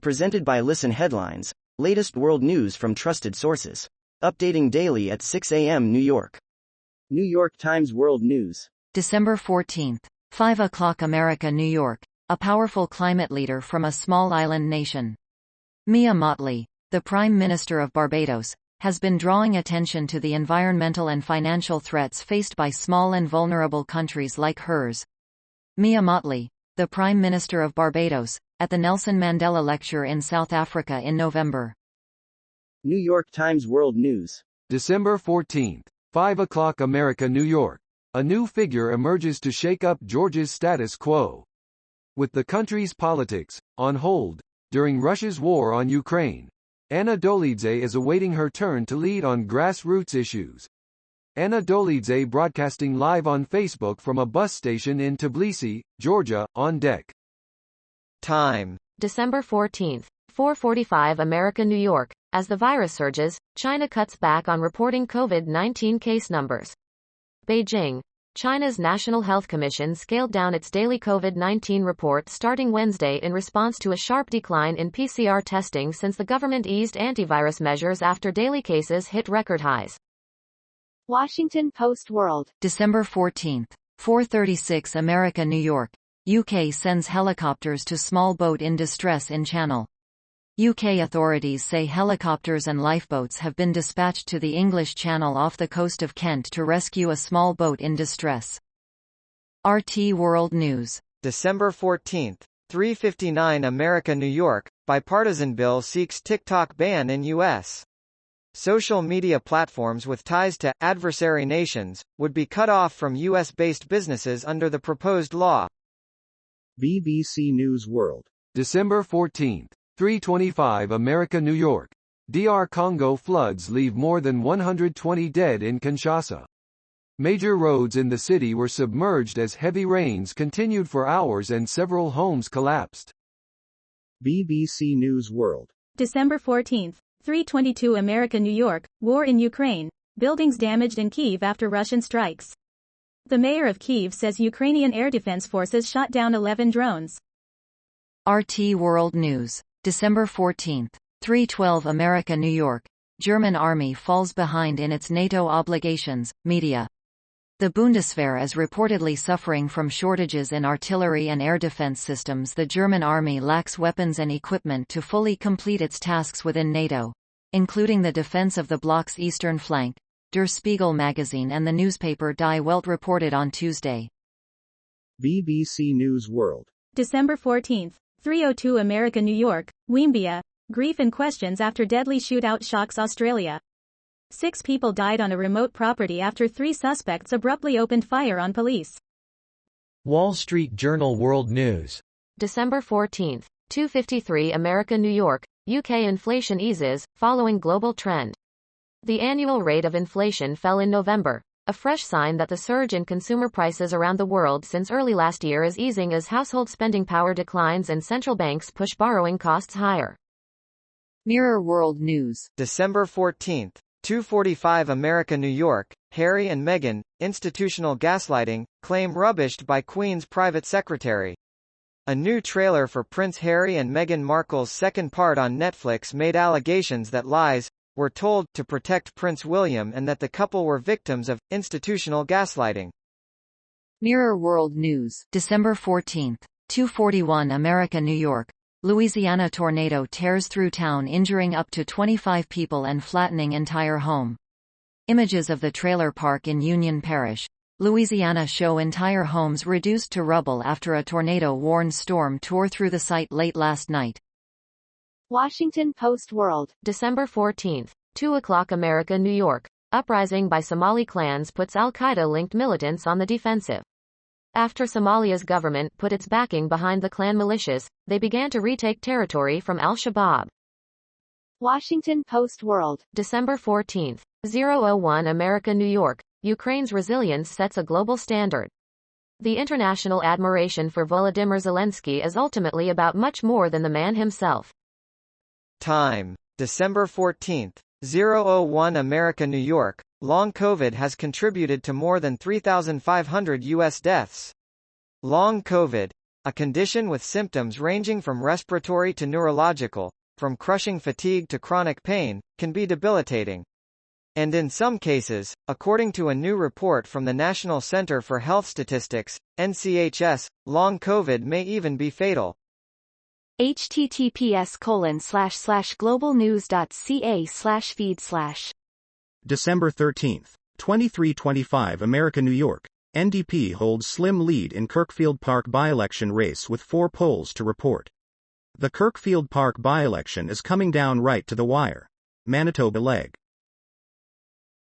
Presented by Listen Headlines, latest world news from trusted sources. Updating daily at 6 a.m. New York. New York Times World News. December 14th, 5 o'clock America, New York. A powerful climate leader from a small island nation. Mia Mottley, the Prime Minister of Barbados, has been drawing attention to the environmental and financial threats faced by small and vulnerable countries like hers. Mia Mottley, the Prime Minister of Barbados, at the Nelson Mandela Lecture in South Africa in November. New York Times World News. December 14th, 5 o'clock America, New York. A new figure emerges to shake up Georgia's status quo. With the country's politics on hold during Russia's war on Ukraine, Anna Dolidze is awaiting her turn to lead on grassroots issues. Anna Dolidze broadcasting live on Facebook from a bus station in Tbilisi, Georgia, on deck. Time: December 14th, 4:45 America, New York. As the virus surges, China cuts back on reporting COVID-19 case numbers. Beijing. China's National Health Commission scaled down its daily COVID-19 report starting Wednesday in response to a sharp decline in PCR testing since the government eased antivirus measures after daily cases hit record highs. Washington Post World. December 14th, 4:36 America, New York. UK sends helicopters to small boat in distress in Channel. UK authorities say helicopters and lifeboats have been dispatched to the English Channel off the coast of Kent to rescue a small boat in distress. RT World News. December 14th, 3:59 America, New York. Bipartisan bill seeks TikTok ban in U.S. Social media platforms with ties to adversary nations would be cut off from U.S.-based businesses under the proposed law. BBC News World. December 14th, 3:25 America, New York. DR Congo floods leave more than 120 dead in Kinshasa. Major roads in the city were submerged as heavy rains continued for hours and several homes collapsed. BBC News World. December 14th, 3:22 America, New York. War in Ukraine. Buildings damaged in Kyiv after Russian strikes. The mayor of Kyiv says Ukrainian air defense forces shot down 11 drones. RT World News. December 14th, 3:12 America, New York. German army falls behind in its NATO obligations, media. The Bundeswehr is reportedly suffering from shortages in artillery and air defense systems. The German army lacks weapons and equipment to fully complete its tasks within NATO, including the defense of the bloc's eastern flank, Der Spiegel magazine and the newspaper Die Welt reported on Tuesday. BBC News World. December 14th, 3:02 America, New York. Wimbia. Grief and questions after deadly shootout shocks Australia. 6 people died on a remote property after 3 suspects abruptly opened fire on police. Wall Street Journal World News. December 14th, 2:53 America, New York. UK inflation eases, following global trend. The annual rate of inflation fell in November, a fresh sign that the surge in consumer prices around the world since early last year is easing as household spending power declines and central banks push borrowing costs higher. Mirror World News. December 14th, 2:45 America, New York. Harry and Meghan, institutional gaslighting, claim rubbished by Queen's private secretary. A new trailer for Prince Harry and Meghan Markle's second part on Netflix made allegations that lies were told to protect Prince William and that the couple were victims of institutional gaslighting. Mirror World News. December 14th, 2:41 America, New York. Louisiana tornado tears through town, injuring up to 25 people and flattening entire home. Images of the trailer park in Union Parish, Louisiana show entire homes reduced to rubble after a tornado-worn storm tore through the site late last night. Washington Post World. December 14th, 2 o'clock America, New York. Uprising by Somali clans puts al-Qaeda-linked militants on the defensive. After Somalia's government put its backing behind the clan militias, they began to retake territory from al-Shabaab. Washington Post World. December 14th, 001 America, New York. Ukraine's resilience sets a global standard. The international admiration for Volodymyr Zelensky is ultimately about much more than the man himself. Time: December 14th, 001 America, New York. Long COVID has contributed to more than 3,500 U.S. deaths. Long COVID a condition with symptoms ranging from respiratory to neurological, from crushing fatigue to chronic pain, can be debilitating. And in some cases, according to a new report from the National Center for Health Statistics, NCHS, long COVID may even be fatal. https://globalnews.ca/feed/. December 13, 2325 America New York. NDP holds slim lead in Kirkfield Park by-election race with 4 polls to report. The Kirkfield Park by-election is coming down right to the wire. Manitoba Leg.